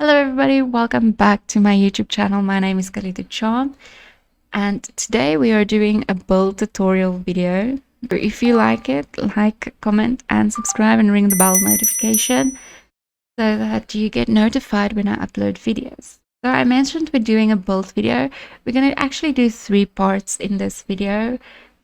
Hello everybody, welcome back to my YouTube channel. My name is CarlitoCharm and today we are doing a build tutorial video. If you like it, like, comment and subscribe and ring the bell notification so that you get notified when I upload videos. So I mentioned we're doing a build video. We're going to actually do 3 parts in this video.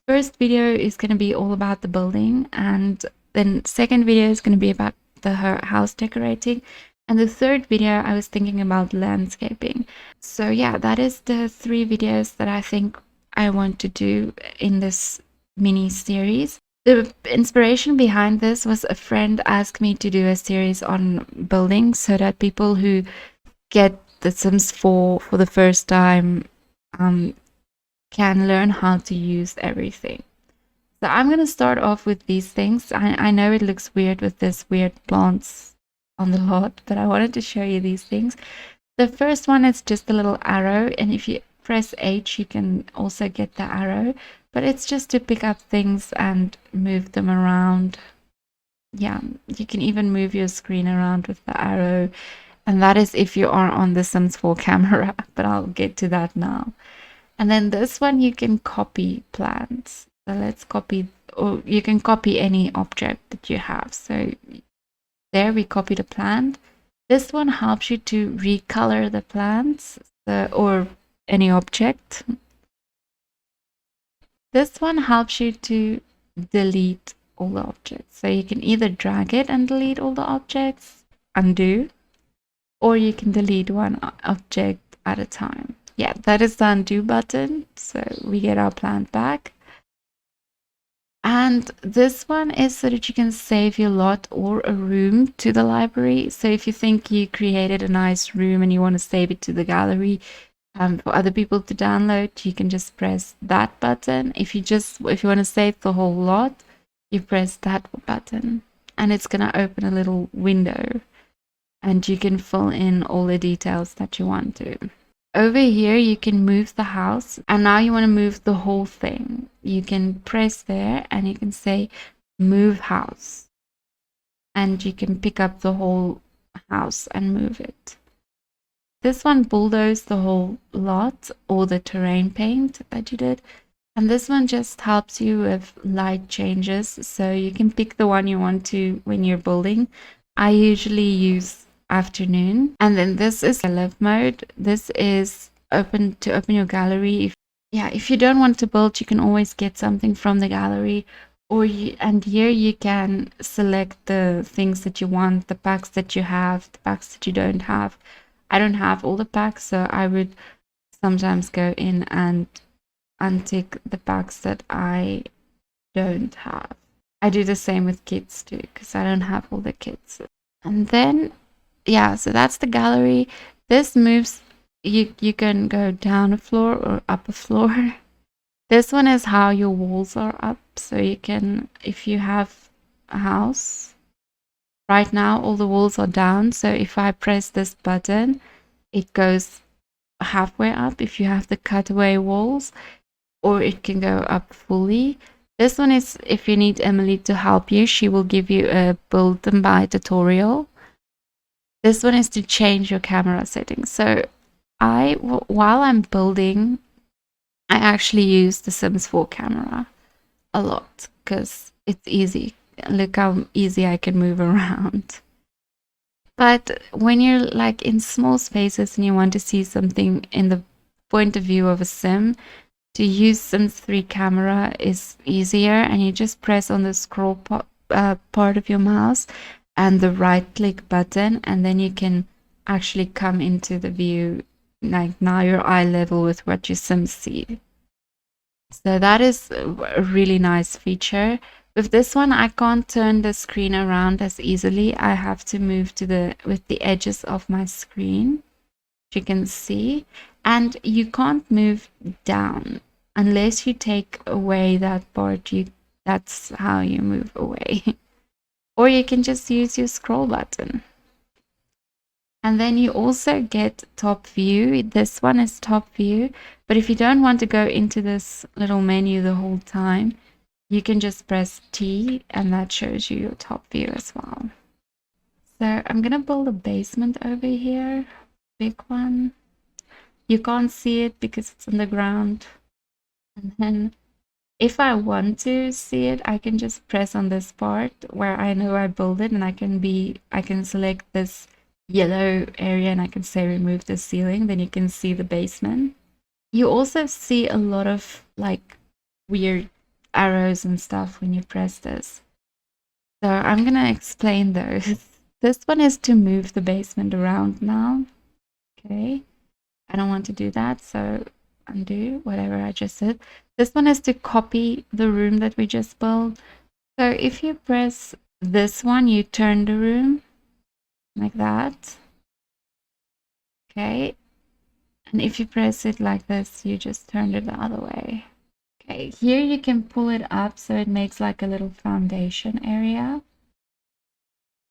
First video is going to be all about the building, and then second video is going to be about the house decorating. And the third video, I was thinking about landscaping. So yeah, that is the 3 videos that I think I want to do in this mini series. The inspiration behind this was a friend asked me to do a series on building so that people who get The Sims 4 for the first time can learn how to use everything. So I'm going to start off with these things. I know it looks weird with this weird plants on the lot, but I wanted to show you these things. The first one is just a little arrow, and if you press H you can also get the arrow, but it's just to pick up things and move them around. Yeah, you can even move your screen around with the arrow, and that is if you are on the Sims 4 camera, but I'll get to that now. And then this one you can copy plants. So let's copy, or you can copy any object that you have. So there we copied a plant. This one helps you to recolor the plants or any object. This one helps you to delete all the objects. So you can either drag it and delete all the objects, undo, or you can delete one object at a time. Yeah, that is the undo button. So we get our plant back. And this one is so that you can save your lot or a room to the library. So if you think you created a nice room and you want to save it to the gallery for other people to download, you can just press that button. If you want to save the whole lot, you press that button and it's going to open a little window and you can fill in all the details that you want to. Over here you can move the house, and now you want to move the whole thing. You can press there and you can say move house, and you can pick up the whole house and move it. This one bulldozed the whole lot or the terrain paint that you did, and this one just helps you with light changes, so you can pick the one you want to when you're building. I usually use afternoon. And then this is live mode. This is open your gallery. If you don't want to build, you can always get something from the gallery, and here you can select the things that you want, the packs that you have, the packs that you don't have. I don't have all the packs, so I would sometimes go in and untick the packs that I don't have. I do the same with kits too, because I don't have all the kits. And then yeah, so that's the gallery. This moves, you can go down a floor or up a floor. This one is how your walls are up. So you can, if you have a house, right now all the walls are down. So if I press this button, it goes halfway up if you have the cutaway walls, or it can go up fully. This one is if you need Emily to help you, she will give you a build them by tutorial. This one is to change your camera settings. So while I'm building, I actually use the Sims 4 camera a lot because it's easy. Look how easy I can move around. But when you're like in small spaces and you want to see something in the point of view of a Sim, to use Sims 3 camera is easier, and you just press on the scroll part of your mouse and the right click button, and then you can actually come into the view, like now you're eye level with what your Sims see. So that is a really nice feature. With this one, I can't turn the screen around as easily. I have to move with the edges of my screen, which you can see, and you can't move down unless you take away that part. That's how you move away. Or you can just use your scroll button. And then you also get top view. This one is top view. But if you don't want to go into this little menu the whole time, you can just press T and that shows you your top view as well. So I'm gonna build a basement over here, big one. You can't see it because it's on the ground. And then if I want to see it, I can just press on this part where I know I build it, and I can select this yellow area and I can say remove the ceiling. Then you can see the basement. You also see a lot of like weird arrows and stuff when you press this. So I'm gonna explain those. This one is to move the basement around now. Okay. I don't want to do that, so undo whatever I just said. This one is to copy the room that we just built. So if you press this one, you turn the room like that. Okay. And if you press it like this, you just turn it the other way. Okay, here you can pull it up so it makes like a little foundation area.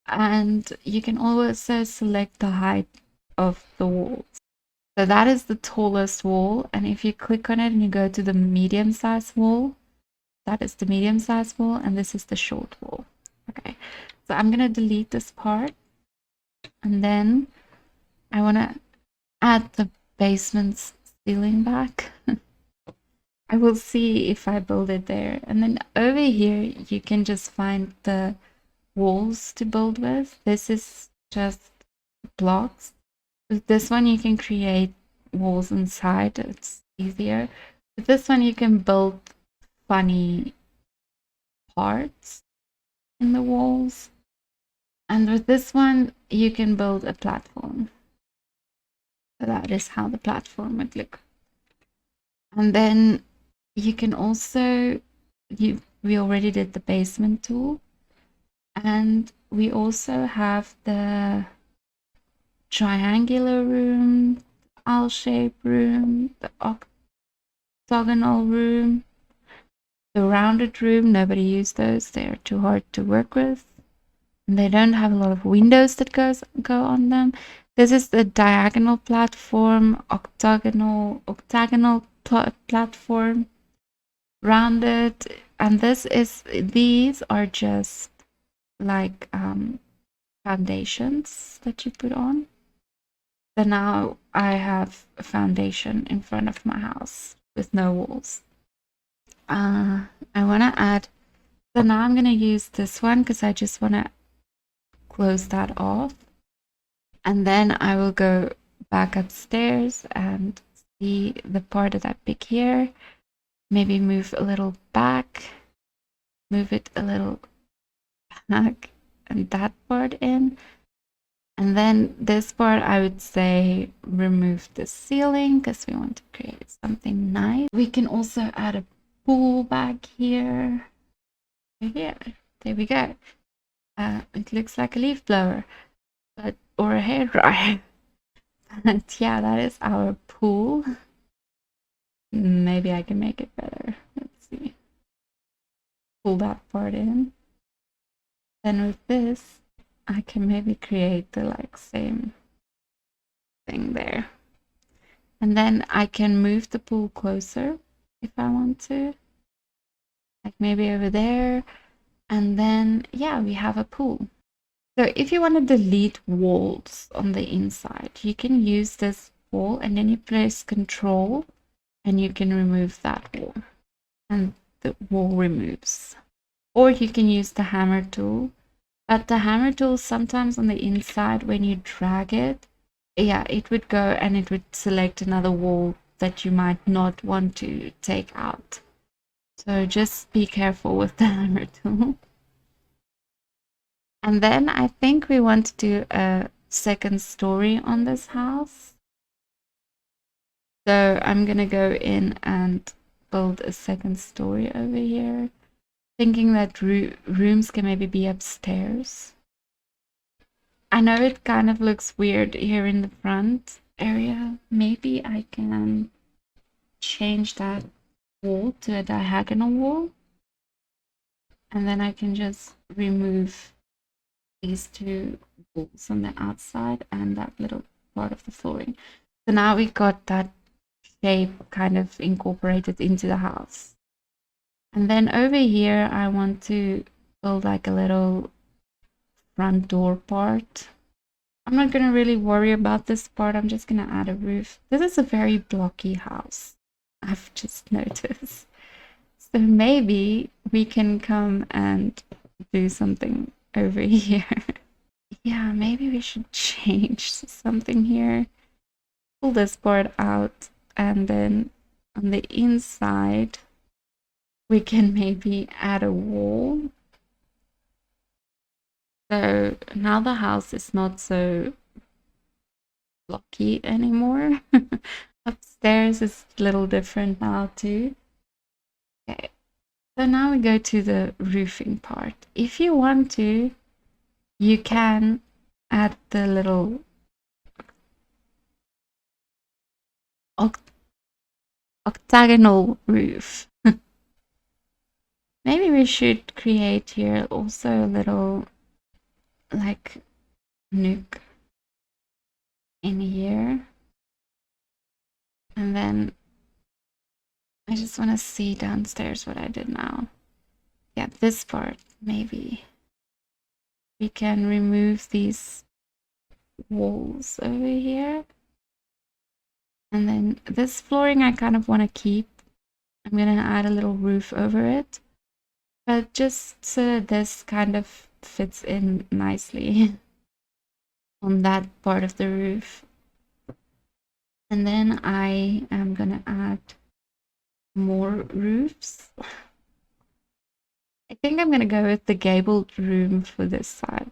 And you can also select the height of the walls. So that is the tallest wall. And if you click on it and you go to the medium-sized wall, that is the medium-sized wall, and this is the short wall. Okay, so I'm gonna delete this part. And then I wanna add the basement's ceiling back. I will see if I build it there. And then over here, you can just find the walls to build with. This is just blocks. With this one, you can create walls inside. It's easier. With this one, you can build funny parts in the walls. And with this one, you can build a platform. So that is how the platform would look. And then you can also, we already did the basement tool. And we also have the triangular room, L-shaped room, the octagonal room, the rounded room. Nobody used those. They are too hard to work with. And they don't have a lot of windows that go on them. This is the diagonal platform, octagonal platform, rounded, and these are just like foundations that you put on. So now I have a foundation in front of my house with no walls. I want to add, so now I'm going to use this one because I just want to close that off. And then I will go back upstairs and see the part that I pick here. Maybe move a little back, move it a little back, and that part in. And then this part, I would say remove the ceiling because we want to create something nice. We can also add a pool back here. Here, there we go. It looks like a leaf blower, or a hair dryer. But yeah, that is our pool. Maybe I can make it better. Let's see. Pull that part in. Then with this, I can maybe create the like same thing there. And then I can move the pool closer if I want to. Like maybe over there. And then, yeah, we have a pool. So if you want to delete walls on the inside, you can use this wall and then you press Control and you can remove that wall. And the wall removes. Or you can use the hammer tool. But the hammer tool, sometimes on the inside, when you drag it, yeah, it would go and it would select another wall that you might not want to take out. So just be careful with the hammer tool. And then I think we want to do a second story on this house. So I'm going to go in and build a second story over here. Thinking that rooms can maybe be upstairs. I know it kind of looks weird here in the front area. Maybe I can change that wall to a diagonal wall. And then I can just remove these two walls on the outside and that little part of the flooring. So now we got that shape kind of incorporated into the house. And then over here, I want to build like a little front door part. I'm not gonna really worry about this part. I'm just gonna add a roof. This is a very blocky house, I've just noticed. So maybe we can come and do something over here. Yeah, maybe we should change something here. Pull this part out, and then on the inside we can maybe add a wall. So now the house is not so blocky anymore. Upstairs is a little different now too. Okay, so now we go to the roofing part. If you want to, you can add the little octagonal roof. Maybe we should create here also a little like nook in here. And then I just want to see downstairs what I did now. Yeah, this part, maybe. We can remove these walls over here. And then this flooring I kind of want to keep. I'm going to add a little roof over it. But just so this kind of fits in nicely on that part of the roof. And then I am going to add more roofs. I think I'm going to go with the gabled room for this side.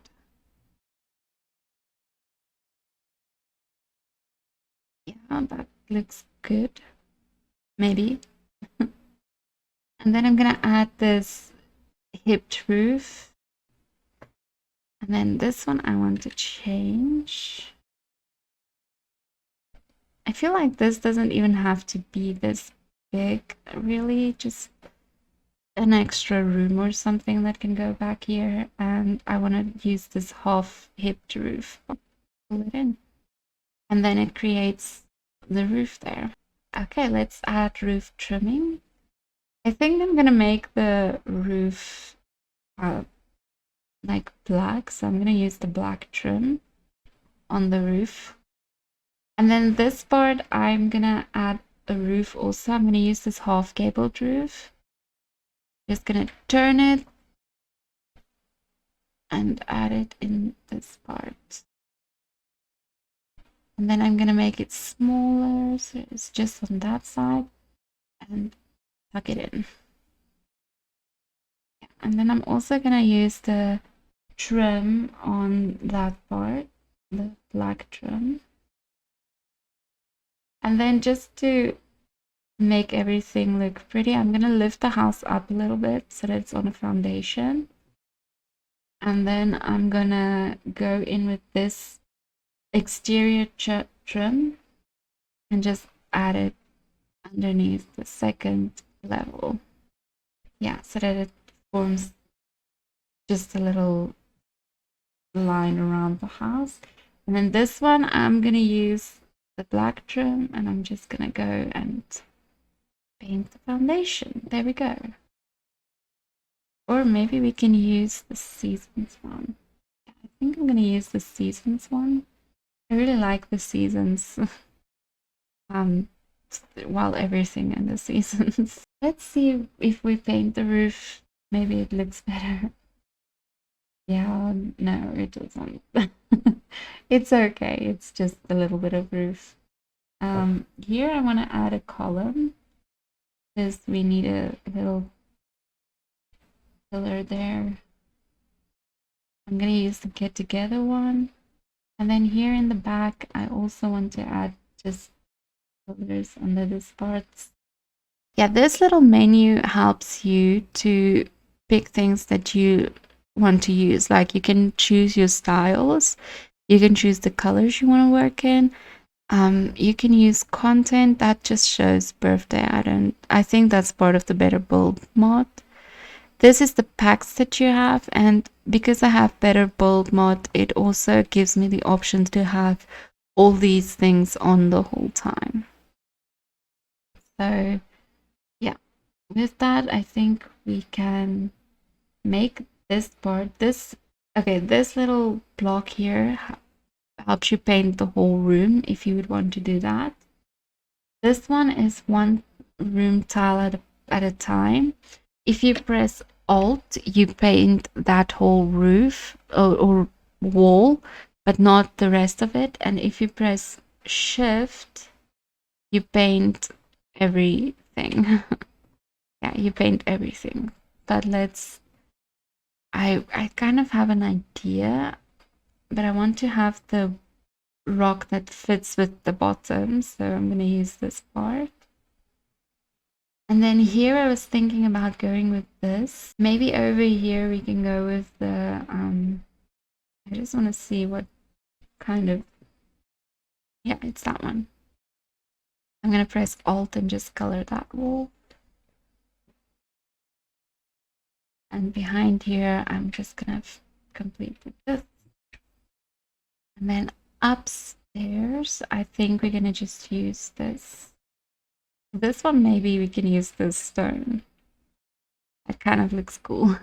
Yeah, that looks good. Maybe. And then I'm going to add this hipped roof. And then this one I want to change. I feel like this doesn't even have to be this big, really. Just an extra room or something that can go back here. And I want to use this half hipped roof. Pull it in. And then it creates the roof there. Okay, let's add roof trimming. I think I'm gonna make the roof like black, so I'm gonna use the black trim on the roof. And then this part I'm gonna add a roof also. I'm gonna use this half gabled roof. Just gonna turn it and add it in this part. And then I'm gonna make it smaller, so it's just on that side, and tuck it in. And then I'm also gonna use the trim on that part, the black trim. And then just to make everything look pretty, I'm gonna lift the house up a little bit so that it's on a foundation. And then I'm gonna go in with this exterior trim and just add it underneath the second level. Yeah, so that it forms just a little line around the house. And then this one I'm gonna use the black trim, and I'm just gonna go and paint the foundation. There we go. Or maybe we can use the seasons one. I think I'm gonna use the seasons one. I really like the seasons. Well, everything in the seasons. Let's see if we paint the roof. Maybe it looks better. Yeah, no, it doesn't. It's okay. It's just a little bit of roof. Here I want to add a column because we need a little pillar there. I'm gonna use the get together one. And then here in the back, I also want to add just pillars under this part. Yeah, this little menu helps you to pick things that you want to use. Like you can choose your styles, you can choose the colors you want to work in. You can use content that just shows birthday. I think that's part of the Better Build mod. This is the packs that you have, and because I have Better Build mod, it also gives me the option to have all these things on the whole time. So yeah, with that, I think we can make this part. This Okay, this little block here helps you paint the whole room if you would want to do that. This one is one room tile at a time. If you press Alt, you paint that whole roof or wall, but not the rest of it. And if you press Shift, you paint everything. Yeah, you paint everything. But I kind of have an idea, but I want to have the rock that fits with the bottom, so I'm going to use this part. And then here I was thinking about going with this. Maybe over here we can go with the, I just want to see what kind of, yeah, it's that one. I'm going to press Alt and just color that wall. And behind here, I'm just going to complete with this. And then upstairs, I think we're going to just use this. This one, maybe we can use this stone. That kind of looks cool.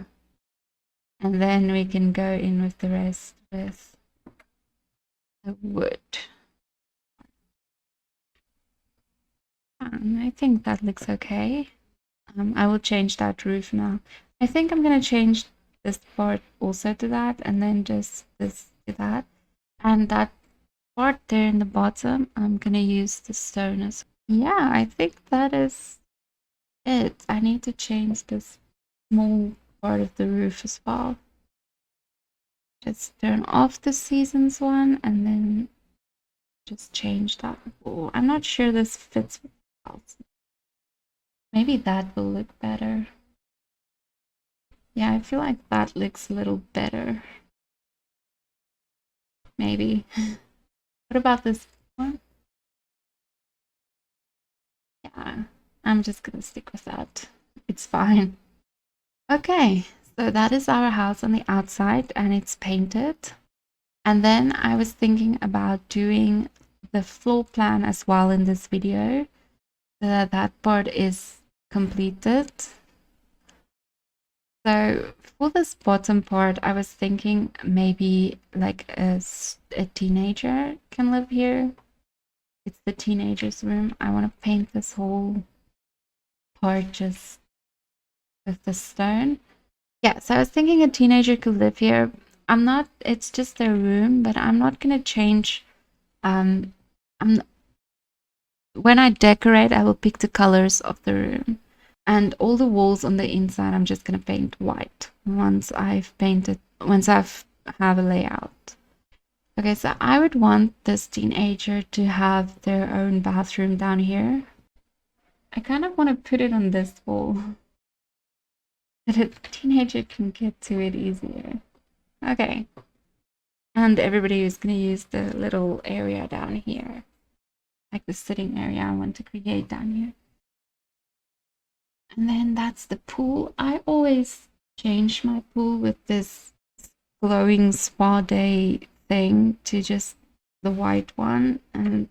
And then we can go in with the rest with the wood. I think that looks okay. I will change that roof now. I think I'm going to change this part also to that, and then just this to that. And that part there in the bottom, I'm going to use the stone as well. Yeah, I think that is it. I need to change this small part of the roof as well. Just turn off the seasons one and then just change that wall. I'm not sure this fits with the house. Maybe that will look better. Yeah, I feel like that looks a little better. Maybe. What about this one? Yeah, I'm just gonna stick with that. It's fine. Okay, so that is our house on the outside and it's painted. And then I was thinking about doing the floor plan as well in this video, so that that part is completed. So for this bottom part, I was thinking maybe like a teenager can live here. It's the teenager's room. I want to paint this whole part just with the stone. Yeah, so I was thinking a teenager could live here. I'm not, it's just their room, but I'm not going to change. I'm when I decorate, I will pick the colors of the room. And all the walls on the inside, I'm just going to paint white once I've have a layout. Okay, so I would want this teenager to have their own bathroom down here. I kind of want to put it on this wall so that a teenager can get to it easier. Okay. And everybody is going to use the little area down here, like the sitting area I want to create down here. And then that's the pool. I always change my pool with this glowing spa day thing to just the white one. And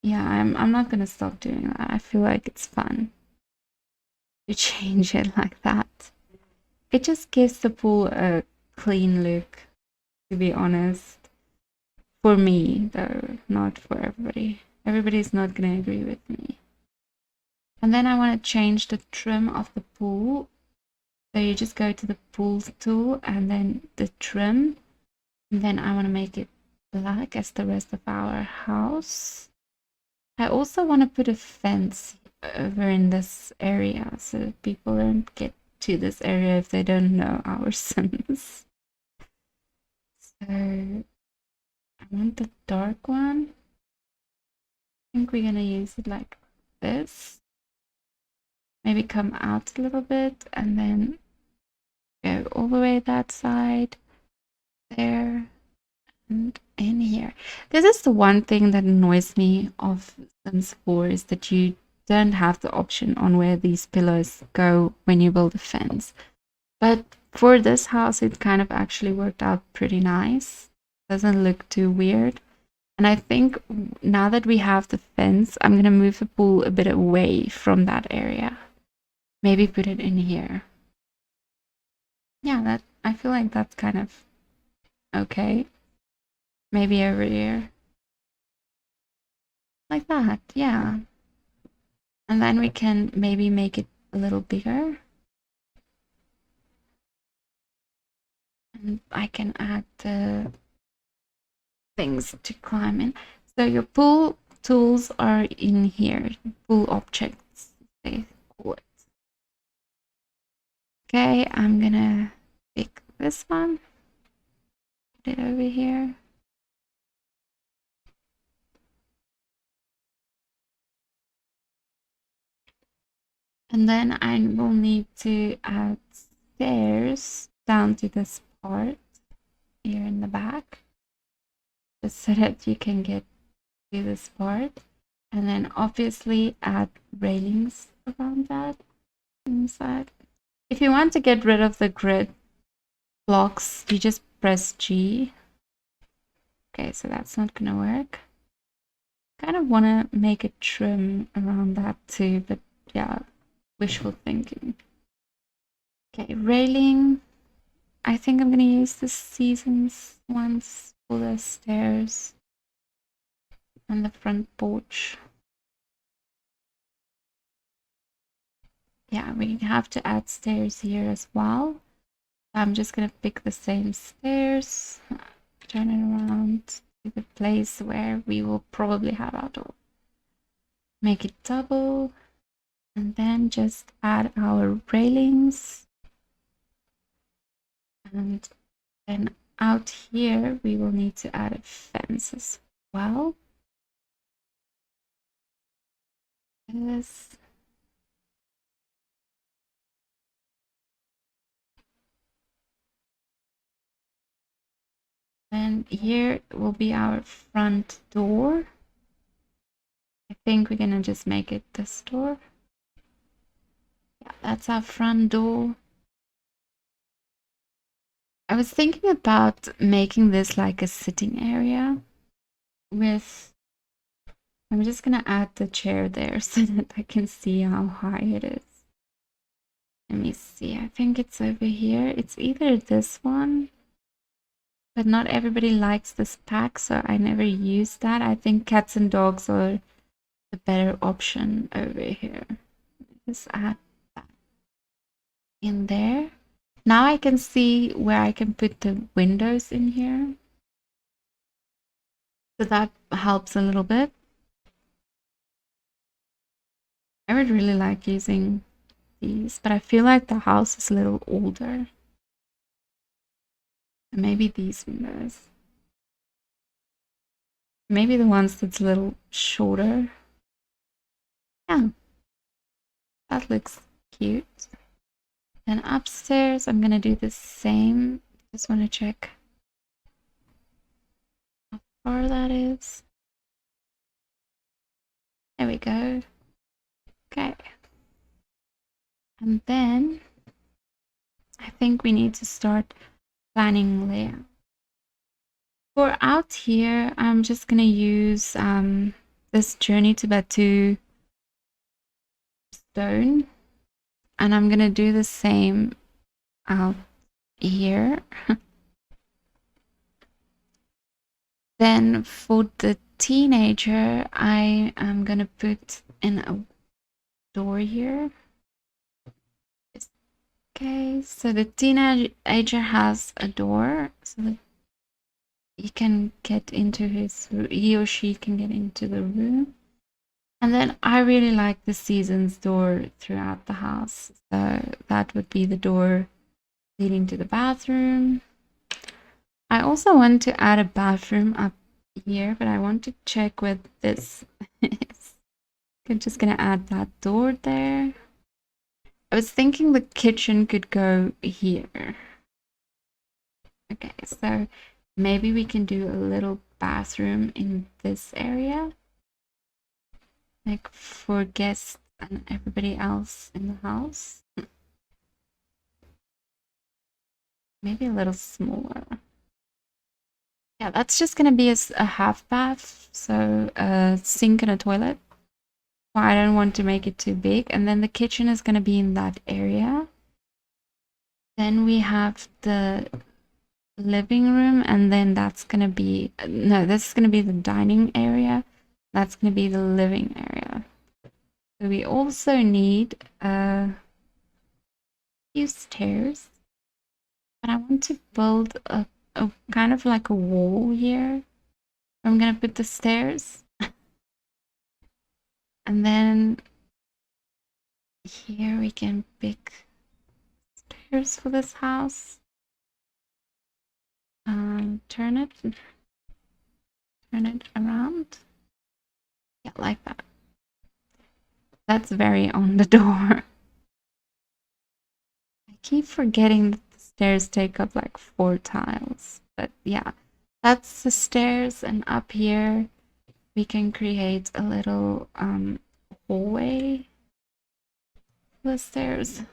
yeah, I'm not gonna stop doing that. I feel like it's fun to change it like that. It just gives the pool a clean look, to be honest. For me, though, not for everybody. Everybody's not gonna agree with me. And then I want to change the trim of the pool. So you just go to the pool tool and then the trim. And then I want to make it black as the rest of our house. I also want to put a fence over in this area so people don't get to this area if they don't know our Sims. So I want the dark one. I think we're going to use it like this. Maybe come out a little bit and then go all the way that side, there, and in here. This is the one thing that annoys me of Sims 4 is that you don't have the option on where these pillars go when you build a fence. But for this house, it kind of actually worked out pretty nice. Doesn't look too weird. And I think now that we have the fence, I'm going to move the pool a bit away from that area. Maybe put it in here. Yeah, that I feel like that's kind of Okay. Maybe over here. Like that, yeah. And then we can maybe make it a little bigger. And I can add the things to climb in. So your pool tools are in here. Pool objects, they call it. Okay, I'm gonna pick this one. Put it over here. And then I will need to add stairs down to this part here in the back, just so that you can get to this part. And then obviously add railings around that inside. If you want to get rid of the grid blocks, you just press G. Okay, so that's not gonna work. Kind of want to make a trim around that too, but yeah, wishful thinking. Okay, railing. I think I'm gonna use the seasons ones for the stairs and the front porch. Yeah, we have to add stairs here as well. I'm just gonna pick the same stairs, turn it around to the place where we will probably have our door. Make it double, and then just add our railings. And then out here, we will need to add a fence as well. This. And here will be our front door. I think we're gonna just make it this door. Yeah, that's our front door. I was thinking about making this like a sitting area with, I'm just gonna add the chair there so that I can see how high it is. Let me see, I think it's over here. It's either this one, but not everybody likes this pack, so I never use that. I think cats and dogs are the better option over here. Just add that in there. Now I can see where I can put the windows in here. So that helps a little bit. I would really like using these, but I feel like the house is a little older. And maybe these windows. Maybe the ones that's a little shorter. Yeah, that looks cute. Then upstairs, I'm gonna do the same. Just want to check how far that is. There we go. Okay. And then I think we need to start planning layout. For out here, I'm just gonna use this Journey to Batu stone, and I'm gonna do the same out here. Then for the teenager, I am gonna put in a door here. Okay, so the teenager has a door, so that he can get into he or she can get into the room. And then I really like the seasons door throughout the house. So that would be the door leading to the bathroom. I also want to add a bathroom up here, but I want to check what this is. I'm just gonna add that door there. I was thinking the kitchen could go here. Okay, so maybe we can do a little bathroom in this area, like for guests and everybody else in the house. Maybe a little smaller. Yeah, that's just gonna be a half bath, so a sink and a toilet. I don't want to make it too big. And then the kitchen is gonna be in that area. Then we have the living room, and then that's gonna be, no, this is gonna be the dining area. That's gonna be the living area. So we also need a few stairs, but I want to build a kind of like a wall here. I'm gonna put the stairs, and then here we can pick stairs for this house. Turn it around. Yeah, like that. That's very on the door. I keep forgetting that the stairs take up like 4 tiles. But yeah, that's the stairs, and up here we can create a little hallway for the stairs.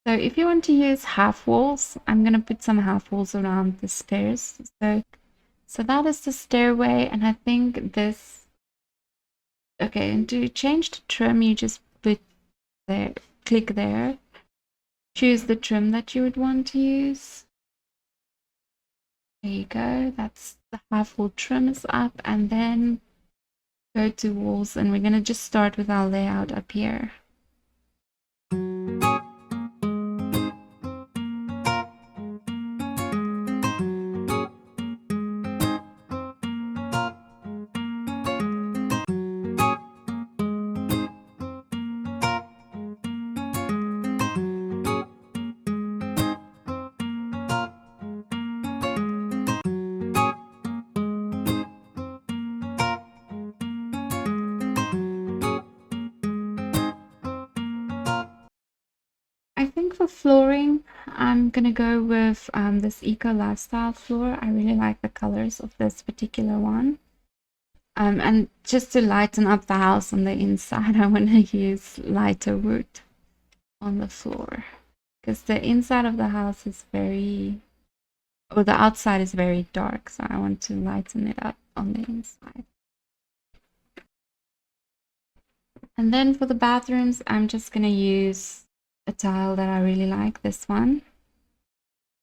So if you want to use half walls, I'm gonna put some half walls around the stairs. So that is the stairway, and I think this. Okay, and to change the trim, you just put there, click there, choose the trim that you would want to use. There you go. That's the half wall trim is up, and then go to walls, and we're gonna just start with our layout up here. I think for flooring, I'm gonna go with this eco lifestyle floor. I really like the colors of this particular one. And just to lighten up the house on the inside, I want to use lighter wood on the floor, because the inside of the house is very, or the outside is very dark, so I want to lighten it up on the inside. And then for the bathrooms, I'm just gonna use a tile that I really like, this one,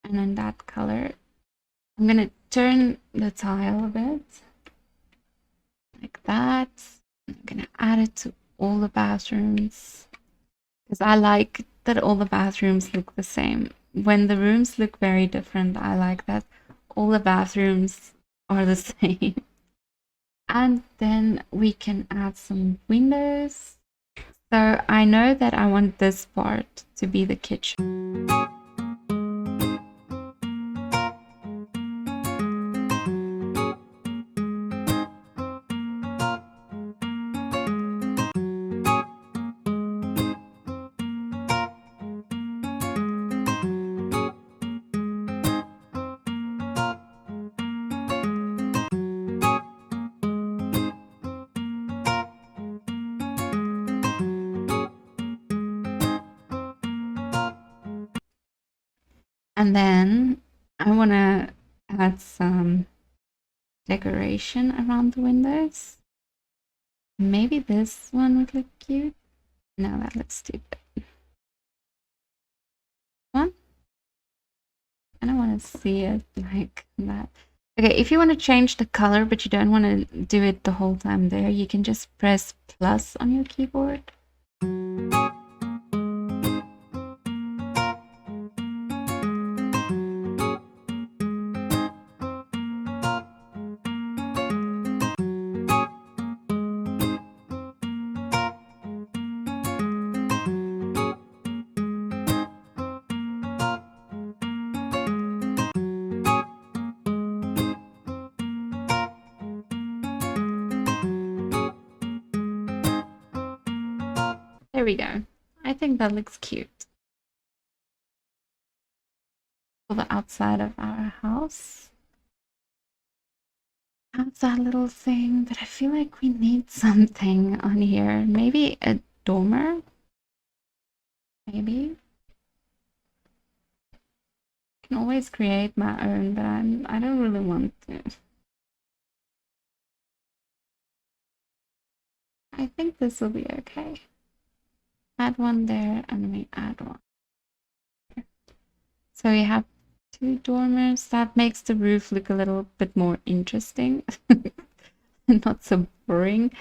and in that color. I'm gonna turn the tile a bit like that. I'm gonna add it to all the bathrooms, because I like that all the bathrooms look the same. When the rooms look very different, I like that all the bathrooms are the same. And then we can add some windows. So I know that I want this part to be the kitchen. And then I want to add some decoration around the windows. Maybe this one would look cute. No, that looks stupid. One? I don't want to see it like that. Okay, if you want to change the color, but you don't want to do it the whole time there, you can just press plus on your keyboard. There we go. I think that looks cute for the outside of our house. Have that little thing, but I feel like we need something on here. Maybe a dormer? Maybe. I can always create my own, but I don't really want to. I think this will be okay. Add one there, and we add one. So we have 2 dormers. That makes the roof look a little bit more interesting. Not so boring.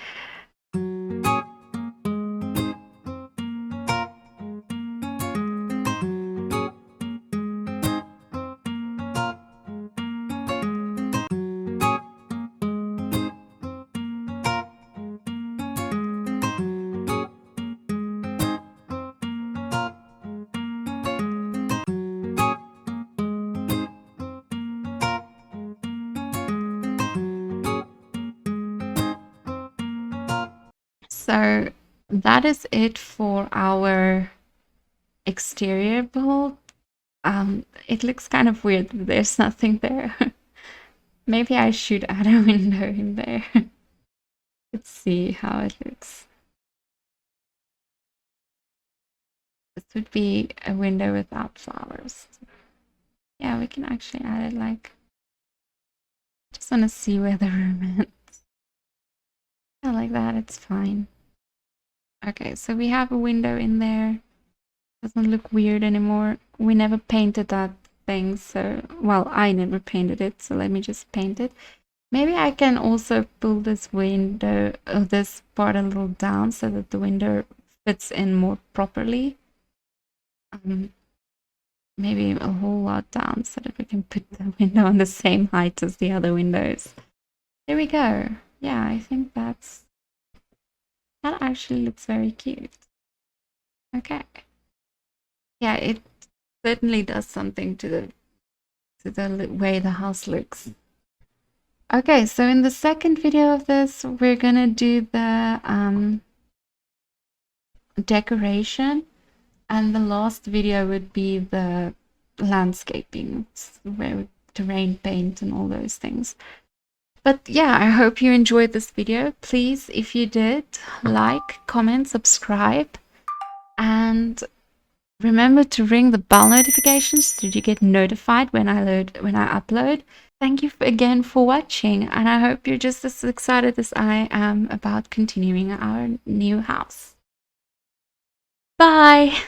So that is it for our exterior build. It looks kind of weird that there's nothing there. Maybe I should add a window in there. Let's see how it looks. This would be a window without flowers. Yeah, we can actually add it like... Just want to see where the room is. Yeah, like that, it's fine. Okay, so we have a window in there. Doesn't look weird anymore. We never painted that thing, so... Well, I never painted it, so let me just paint it. Maybe I can also pull this window, this part a little down so that the window fits in more properly. Maybe a whole lot down so that we can put the window on the same height as the other windows. There we go. Yeah, I think that actually looks very cute. Okay. Yeah, it certainly does something to the way the house looks. Okay, so in the second video of this, we're gonna do the decoration, and the last video would be the landscaping, where terrain paint and all those things. But yeah, I hope you enjoyed this video. Please, if you did, like, comment, subscribe, and remember to ring the bell notifications so that you get notified when I upload. Thank you again for watching, and I hope you're just as excited as I am about continuing our new house. Bye!